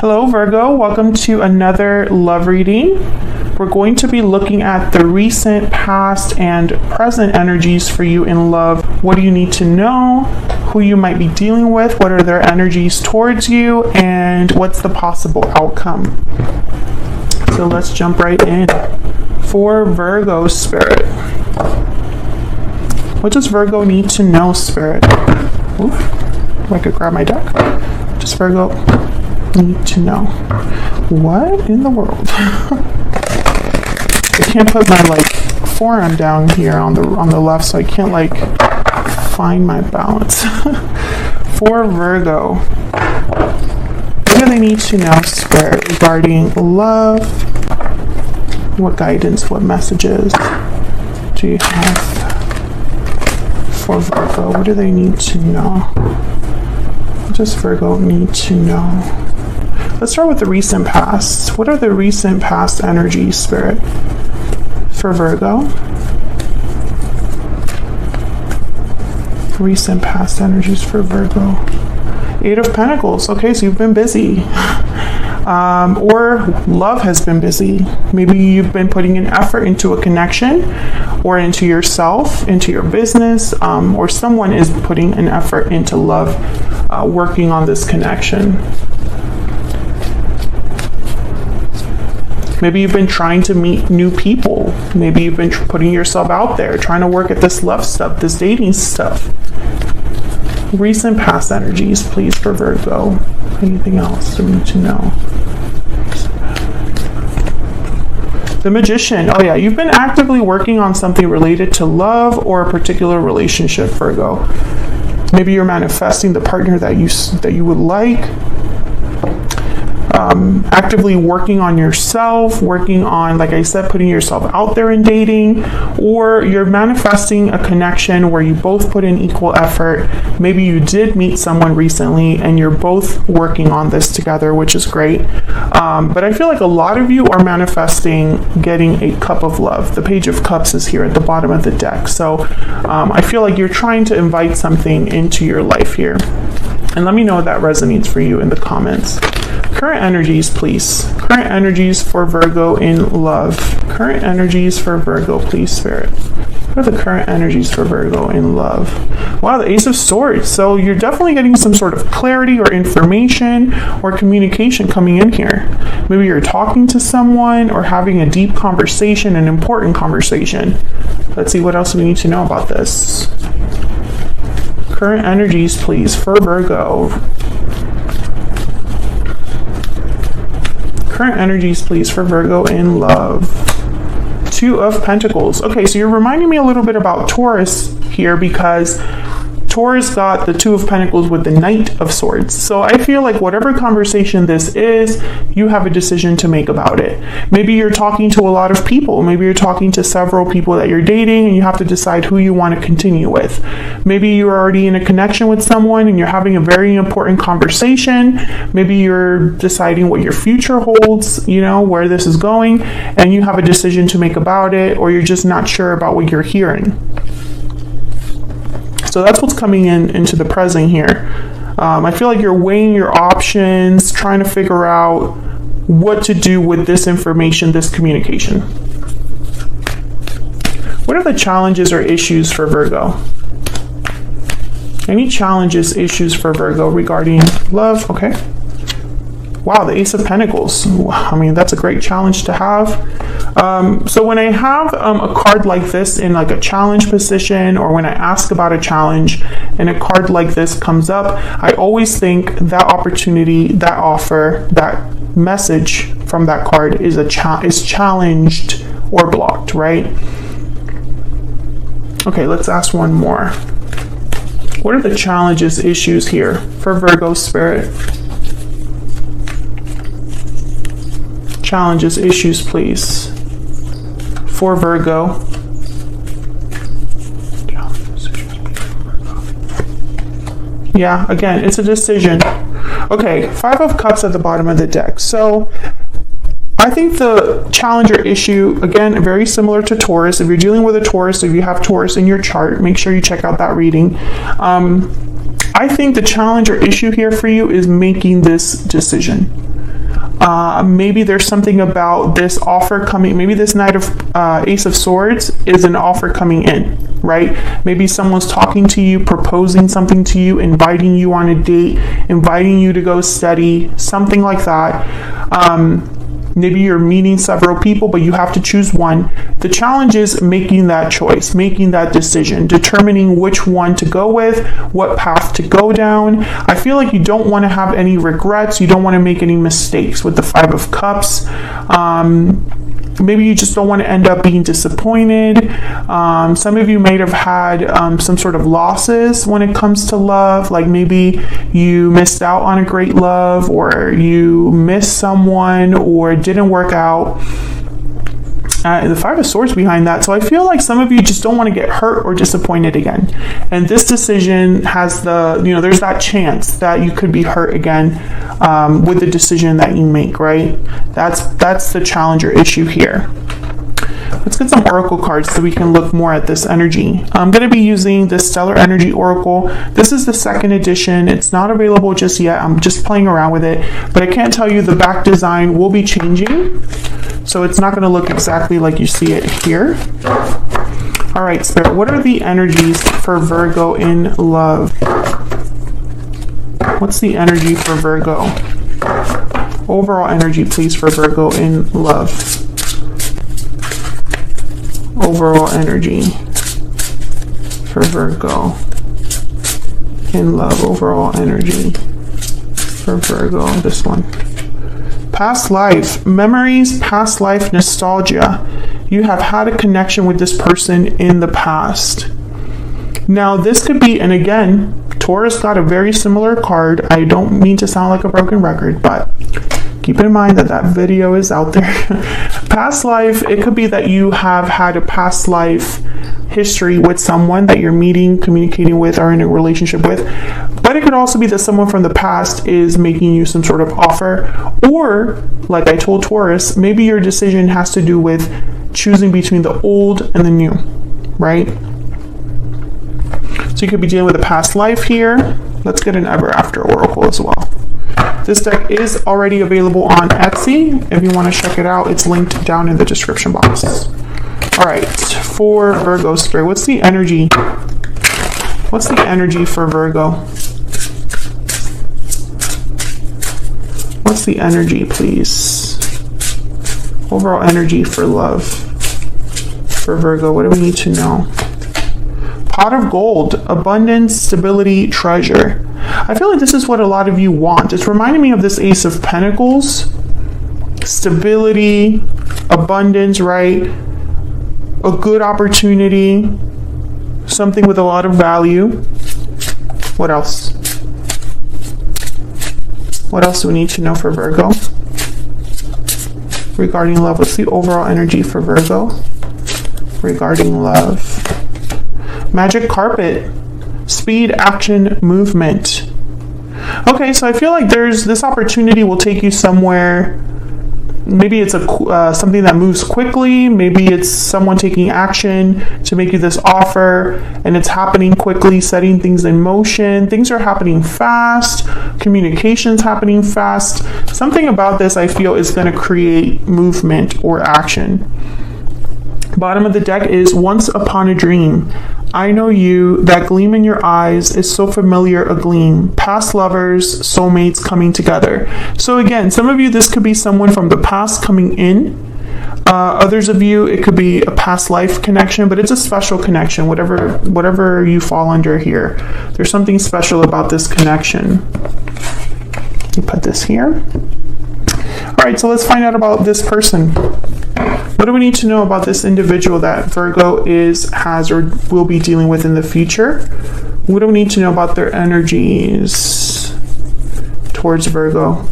Hello Virgo, welcome to another love reading. We're going to be looking at the recent, past, and present energies for you in love. What do you need to know? Who you might be dealing with? What are their energies towards you? And what's the possible outcome? So let's jump right in. For Virgo Spirit, what does Virgo need to know, Spirit? Oof, I could grab my deck. What does Virgo need to know? What in the world? I can't put my forearm down here on the left, so I can't find my balance. For Virgo, what do they need to know, Spirit, regarding love? What guidance, what messages do you have for Virgo? What do they need to know? What does Virgo need to know? Let's start with the recent past. What are the recent past energies, Spirit, for Virgo? Recent past energies for Virgo. Eight of Pentacles. Okay, so you've been busy. Or love has been busy. Maybe you've been putting an effort into a connection or into yourself, into your business, or someone is putting an effort into love, working on this connection. Maybe you've been trying to meet new people. Maybe you've been putting yourself out there, trying to work at this love stuff, this dating stuff. Recent past energies, please, for Virgo. Anything else we need to know? The Magician. Oh yeah, you've been actively working on something related to love or a particular relationship, Virgo. Maybe you're manifesting the partner that you would like. Actively working on yourself, working on, like I said, putting yourself out there in dating, or you're manifesting a connection where you both put in equal effort. Maybe you did meet someone recently and you're both working on this together, which is great. But I feel like a lot of you are manifesting getting a cup of love. The Page of Cups is here at the bottom of the deck. So I feel like you're trying to invite something into your life here. And let me know if that resonates for you in the comments. Current energies, please. Current energies for Virgo in love. Current energies for Virgo, please, Spirit. What are the current energies for Virgo in love? Wow, the Ace of Swords. So you're definitely getting some sort of clarity or information or communication coming in here. Maybe you're talking to someone or having a deep conversation, an important conversation. Let's see what else we need to know about this. Current energies, please, for Virgo. Current energies, please, for Virgo in love. Two of Pentacles. Okay, so you're reminding me a little bit about Taurus here, because Taurus got the Two of Pentacles with the Knight of Swords. So I feel like whatever conversation this is, you have a decision to make about it. Maybe you're talking to a lot of people. Maybe you're talking to several people that you're dating and you have to decide who you want to continue with. Maybe you're already in a connection with someone and you're having a very important conversation. Maybe you're deciding what your future holds, where this is going, and you have a decision to make about it, or you're just not sure about what you're hearing. So that's what's coming into the present here. I feel like you're weighing your options, trying to figure out what to do with this information, this communication. What are the challenges or issues for Virgo? Any challenges, issues for Virgo regarding love? Okay. Wow, the Ace of Pentacles. I mean, that's a great challenge to have. So when I have a card like this in a challenge position, or when I ask about a challenge and a card like this comes up, I always think that opportunity, that offer, that message from that card is challenged or blocked, right? Okay, let's ask one more. What are the challenges, issues here for Virgo Spirit? Challenges, issues, please, for Virgo. Yeah, again, it's a decision. Okay, Five of Cups at the bottom of the deck. So I think the challenge or issue, again, very similar to Taurus. If you're dealing with a Taurus, if you have Taurus in your chart, make sure you check out that reading. I think the challenge or issue here for you is making this decision. Maybe there's something about this offer coming. Maybe this Knight of Ace of Swords is an offer coming in, right? Maybe someone's talking to you, proposing something to you, inviting you on a date, inviting you to go study, something like that. Maybe you're meeting several people, but you have to choose one. The challenge is making that choice, making that decision, determining which one to go with, what path to go down. I feel like you don't want to have any regrets. You don't want to make any mistakes with the Five of Cups. Maybe you just don't want to end up being disappointed. Some of you might have had some sort of losses when it comes to love, like maybe you missed out on a great love, or you missed someone, or it didn't work out. The Five of Swords behind that. So I feel like some of you just don't want to get hurt or disappointed again. And this decision has there's that chance that you could be hurt again with the decision that you make, right? That's the challenge or issue here. Let's get some oracle cards so we can look more at this energy. I'm going to be using the Stellar Energy Oracle. This is the second edition. It's not available just yet. I'm just playing around with it, but I can't tell you the back design will be changing. So it's not going to look exactly like you see it here. All right, Spirit, what are the energies for Virgo in love? What's the energy for Virgo? Overall energy, please, for Virgo in love. Overall energy for Virgo in love. Overall energy for Virgo. This one. Past life, memories, past life, nostalgia. You have had a connection with this person in the past. Now, this could be, and again, Taurus got a very similar card. I don't mean to sound like a broken record, but keep in mind that video is out there. Past life, it could be that you have had a past life history with someone that you're meeting, communicating with, or in a relationship with. But it could also be that someone from the past is making you some sort of offer. Or, like I told Taurus, maybe your decision has to do with choosing between the old and the new, right? So you could be dealing with a past life here. Let's get an ever after oracle as well. This deck is already available on Etsy. If you want to check it out, it's linked down in the description box. All right, for Virgo Spirit, what's the energy? What's the energy for Virgo? What's the energy, please? Overall energy for love for Virgo. What do we need to know? Pot of gold, abundance, stability, treasure. I feel like this is what a lot of you want. It's reminding me of this Ace of Pentacles. Stability, abundance, right? A good opportunity, something with a lot of value. What else? What else do we need to know for Virgo? Regarding love, what's the overall energy for Virgo? Regarding love. Magic carpet. Speed, action, movement. Okay, so I feel like there's this opportunity will take you somewhere. Maybe it's something that moves quickly. Maybe it's someone taking action to make you this offer, and it's happening quickly, setting things in motion. Things are happening fast. Communication's happening fast. Something about this I feel is going to create movement or action. Bottom of the deck is Once Upon a Dream. I know you, that gleam in your eyes is so familiar a gleam. Past lovers, soulmates coming together. So again, some of you, this could be someone from the past coming in. Others of you, it could be a past life connection, but it's a special connection, whatever you fall under here. There's something special about this connection. Let me put this here. All right, so let's find out about this person. What do we need to know about this individual that Virgo has, or will be dealing with in the future? What do we need to know about their energies towards Virgo?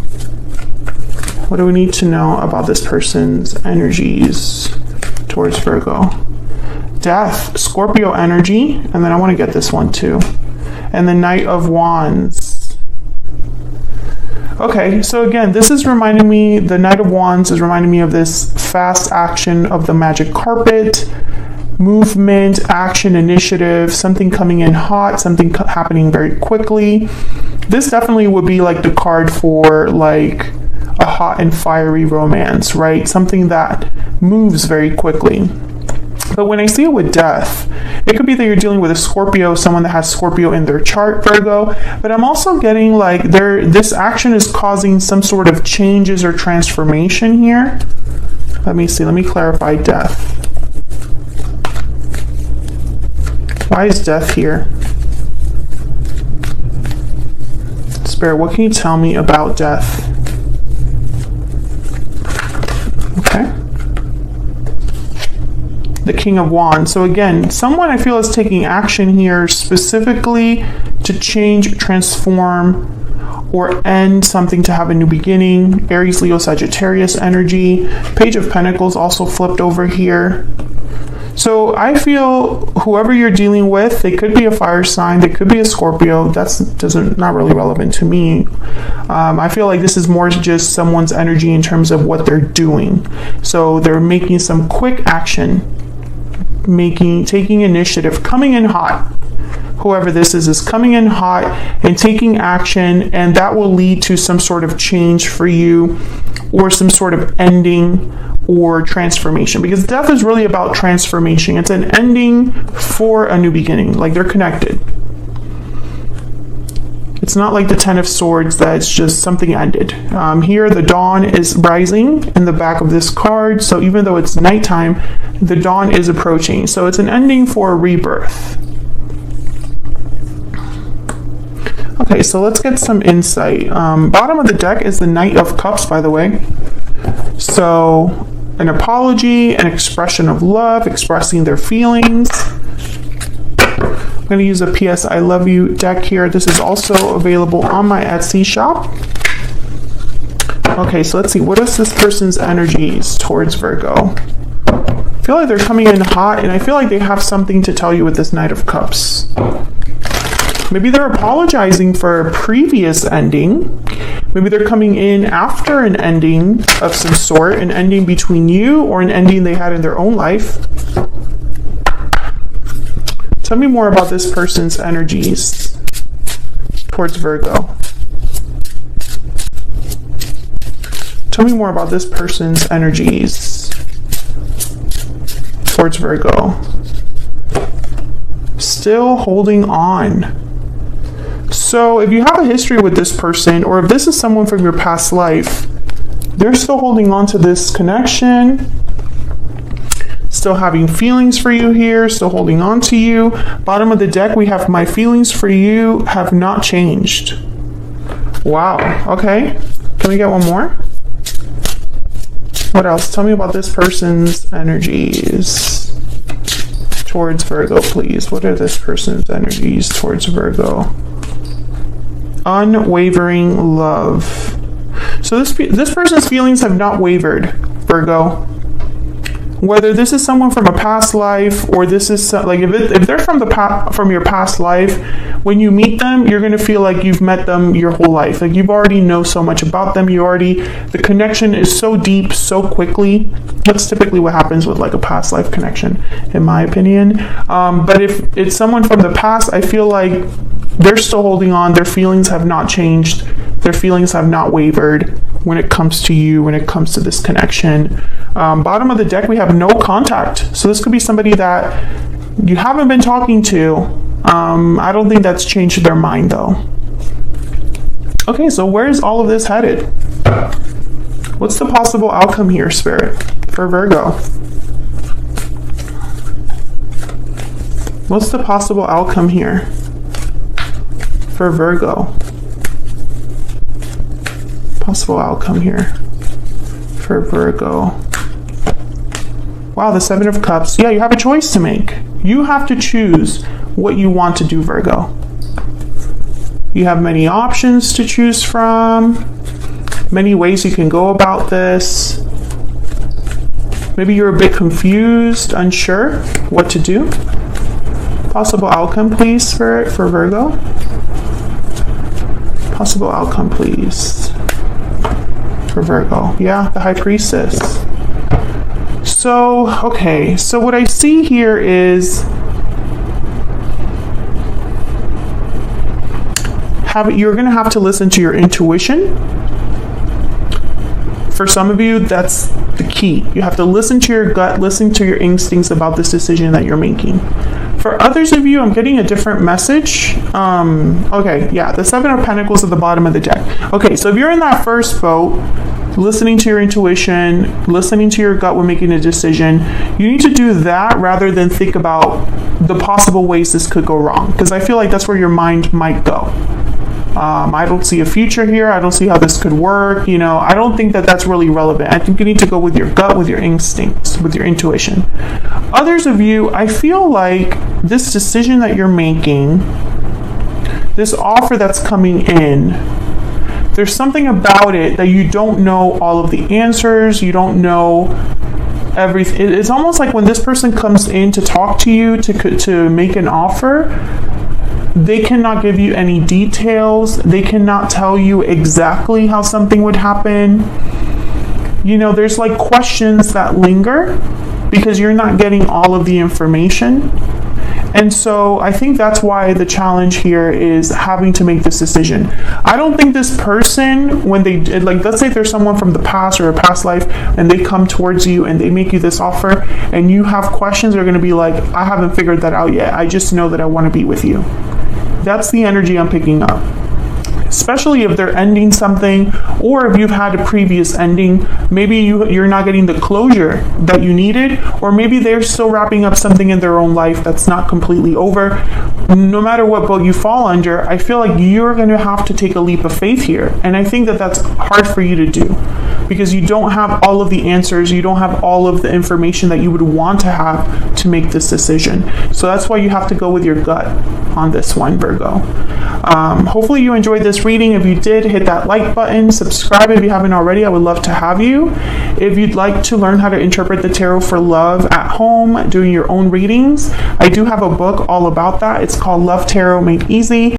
What do we need to know about this person's energies towards Virgo? Death, Scorpio energy, and then I want to get this one too. And the Knight of Wands. Okay, so again, this is reminding me, the Knight of Wands is reminding me of this fast action of the magic carpet, movement, action, initiative, something coming in hot, something happening very quickly. This definitely would be like the card for like a hot and fiery romance, right? Something that moves very quickly. But when I see it with death, it could be that you're dealing with a Scorpio, someone that has Scorpio in their chart, Virgo. But I'm also getting like this action is causing some sort of changes or transformation here. Let me see. Let me clarify death. Why is death here? Spirit, what can you tell me about death? Okay. The King of Wands. So again, someone I feel is taking action here specifically to change, transform, or end something to have a new beginning. Aries, Leo, Sagittarius energy. Page of Pentacles also flipped over here. So I feel whoever you're dealing with, they could be a fire sign, they could be a Scorpio. That's not really relevant to me. I feel like this is more just someone's energy in terms of what they're doing. So they're making some quick action, taking initiative, coming in hot. Whoever this is coming in hot and taking action, and that will lead to some sort of change for you or some sort of ending or transformation, because death is really about transformation. It's an ending for a new beginning. Like, they're connected. It's not like the Ten of Swords that's just something ended. Here the dawn is rising in the back of this card, so even though it's nighttime, the dawn is approaching. So it's an ending for a rebirth. Okay, so let's get some insight. Bottom of the deck is the Knight of Cups, by the way. So an apology, an expression of love, expressing their feelings. I'm going to use a PS I Love You deck here. This is also available on my Etsy shop. Okay, so let's see. What is this person's energies towards Virgo? I feel like they're coming in hot, and I feel like they have something to tell you with this Knight of Cups. Maybe they're apologizing for a previous ending. Maybe they're coming in after an ending of some sort, an ending between you or an ending they had in their own life. Tell me more about this person's energies towards Virgo. Tell me more about this person's energies towards Virgo. Still holding on. So if you have a history with this person, or if this is someone from your past life, they're still holding on to this connection, still having feelings for you here, still holding on to you. Bottom of the deck, we have my feelings for you have not changed. Wow. Okay. Can we get one more? What else? Tell me about this person's energies towards Virgo, please. What are this person's energies towards Virgo? Unwavering love. So this person's feelings have not wavered, Virgo. Whether this is someone from a past life, or this is like if they're from your past life, when you meet them, you're going to feel like you've met them your whole life. Like, you've already know so much about them. The connection is so deep so quickly. That's typically what happens with like a past life connection, in my opinion. But if it's someone from the past, I feel like they're still holding on. Their feelings have not changed. Their feelings have not wavered when it comes to you, when it comes to this connection. Bottom of the deck, we have no contact. So this could be somebody that you haven't been talking to. I don't think that's changed their mind, though. Okay, so where's all of this headed? What's the possible outcome here, Spirit, for Virgo? What's the possible outcome here for Virgo? Possible outcome here for Virgo. Wow, the Seven of Cups. Yeah, you have a choice to make. You have to choose what you want to do, Virgo. You have many options to choose from, many ways you can go about this. Maybe you're a bit confused, unsure what to do. Possible outcome, please, for Virgo. Possible outcome, please, for Virgo. Yeah, the High Priestess. So, okay, so what I see here is you're going to have to listen to your intuition. For some of you, that's the key. You have to listen to your gut, listen to your instincts about this decision that you're making. For others of you, I'm getting a different message. Okay, yeah, the Seven of Pentacles at the bottom of the deck. Okay, so if you're in that first boat, listening to your intuition, listening to your gut when making a decision, you need to do that rather than think about the possible ways this could go wrong, because I feel like that's where your mind might go. I don't see a future here. I don't see how this could work. You know, I don't think that that's really relevant. I think you need to go with your gut, with your instincts, with your intuition. Others of you, I feel like this decision that you're making, this offer that's coming in, there's something about it that you don't know all of the answers. You don't know everything. It's almost like when this person comes in to talk to you, to make an offer, they cannot give you any details. They cannot tell you exactly how something would happen. You know, there's like questions that linger because you're not getting all of the information. And so I think that's why the challenge here is having to make this decision. I don't think this person, when they, like, let's say there's someone from the past or a past life and they come towards you and they make you this offer and you have questions, they're going to be like, I haven't figured that out yet. I just know that I want to be with you. That's the energy I'm picking up. Especially if they're ending something, or if you've had a previous ending, maybe you're not getting the closure that you needed, or maybe they're still wrapping up something in their own life that's not completely over. No matter what boat you fall under, I feel like you're going to have to take a leap of faith here, and I think that that's hard for you to do because you don't have all of the answers, you don't have all of the information that you would want to have to make this decision. So that's why you have to go with your gut on this one, Virgo. Hopefully you enjoyed this reading. If you did, hit that like button, subscribe if you haven't already. I would love to have you. If you'd like to learn how to interpret the tarot for love at home, doing your own readings, I do have a book all about that. It's called Love Tarot Made Easy.